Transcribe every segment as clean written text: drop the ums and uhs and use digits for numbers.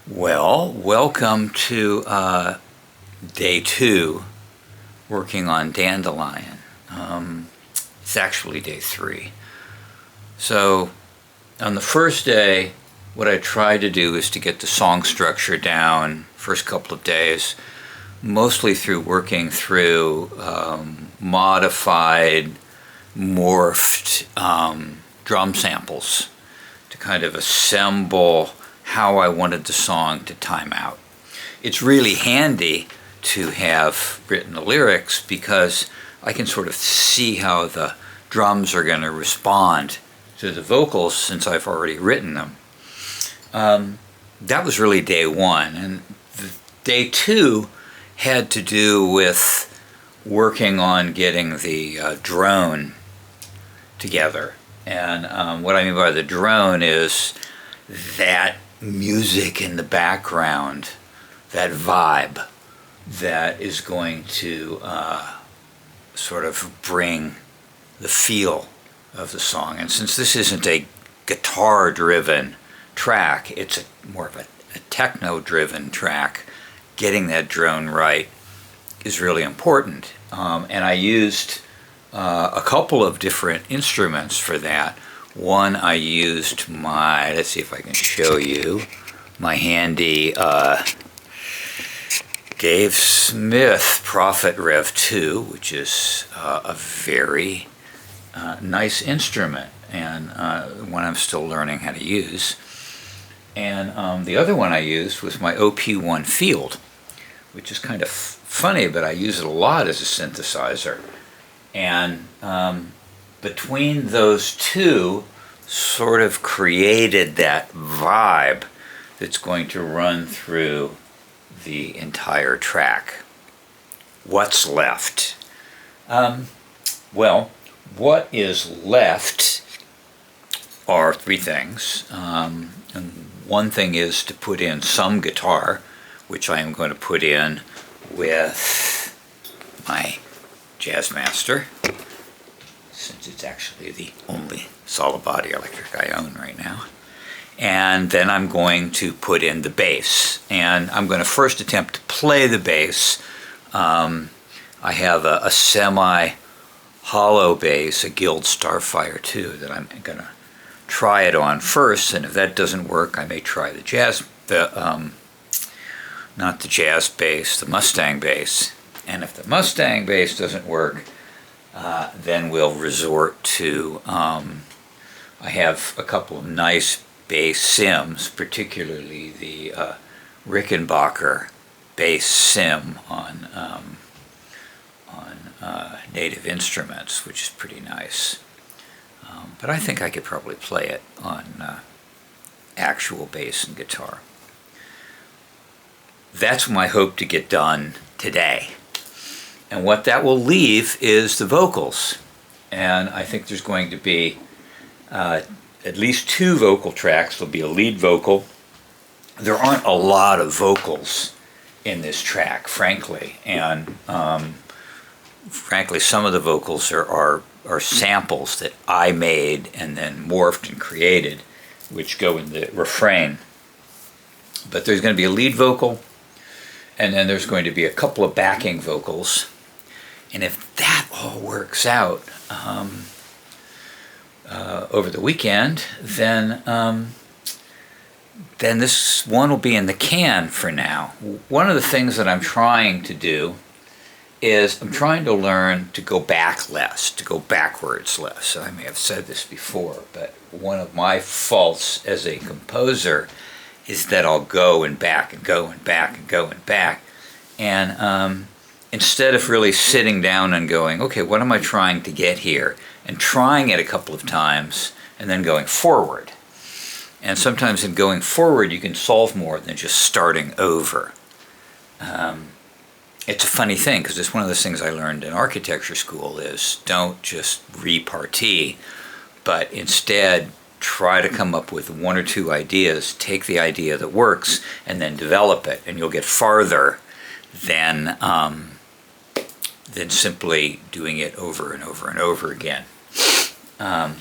Well, welcome to day two, working on Dandelion. It's actually day three. So, on the first day, what I tried to do is to get the song structure down first couple of days, mostly through working through modified, morphed drum samples to kind of assemble how I wanted the song to time out. It's really handy to have written the lyrics because I can sort of see how the drums are going to respond to the vocals since I've already written them. That was really day one. And day two had to do with working on getting the drone together. And what I mean by the drone is that music in the background, that vibe that is going to sort of bring the feel of the song. And since this isn't a guitar-driven track, it's more of a techno-driven track, getting that drone right is really important. And I used a couple of different instruments for that. One, I used let's see if I can show you, my handy Dave Smith Prophet Rev 2, which is a very nice instrument and one I'm still learning how to use. And the other one I used was my OP1 Field, which is kind of funny, but I use it a lot as a synthesizer. And between those two sort of created that vibe that's going to run through the entire track. What's left? Well, what is left are three things. And one thing is to put in some guitar, which I am going to put in with my Jazzmaster, since it's actually the only solid body electric I own right now. And then I'm going to put in the bass. And I'm going to first attempt to play the bass. I have a semi-hollow bass, a Guild Starfire 2, that I'm going to try it on first. And if that doesn't work, I may try not the jazz bass, the Mustang bass. And if the Mustang bass doesn't work, then we'll resort to, I have a couple of nice bass sims, particularly the Rickenbacker bass sim on Native Instruments, which is pretty nice. But I think I could probably play it on actual bass and guitar. That's my hope to get done today. And what that will leave is the vocals. And I think there's going to be at least two vocal tracks. There'll be a lead vocal. There aren't a lot of vocals in this track, frankly. And frankly, some of the vocals are samples that I made and then morphed and created, which go in the refrain. But there's going to be a lead vocal, and then there's going to be a couple of backing vocals. And if that all works out over the weekend, then this one will be in the can for now. One of the things that I'm trying to do is I'm trying to learn to go back less, to go backwards less. I may have said this before, but one of my faults as a composer is that I'll go and back and go and back and go and back. And instead of really sitting down and going, okay, what am I trying to get here? And trying it a couple of times and then going forward. And sometimes in going forward, you can solve more than just starting over. It's a funny thing, because it's one of those things I learned in architecture school is don't just repartee, but instead try to come up with one or two ideas, take the idea that works, and then develop it, and you'll get farther than simply doing it over and over and over again,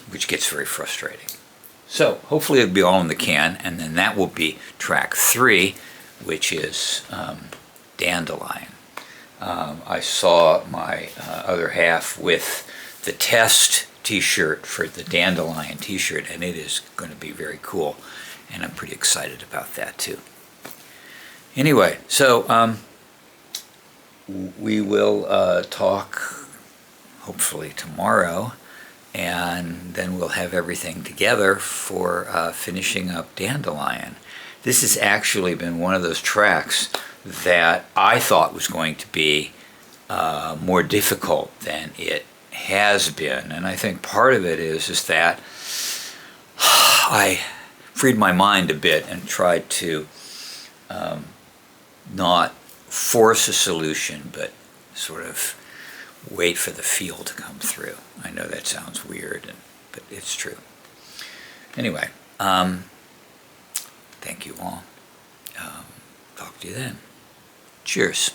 which gets very frustrating. So hopefully it'll be all in the can, and then that will be track 3, which is Dandelion. I saw my other half with the test t-shirt for the Dandelion t-shirt, and it is going to be very cool, and I'm pretty excited about that too. Anyway, so we will talk hopefully tomorrow, and then we'll have everything together for finishing up Dandelion. This has actually been one of those tracks that I thought was going to be more difficult than it has been, and I think part of it is that I freed my mind a bit and tried to not force a solution, but sort of wait for the feel to come through. I know that sounds weird, but it's true. Anyway, thank you all. Talk to you then. Cheers.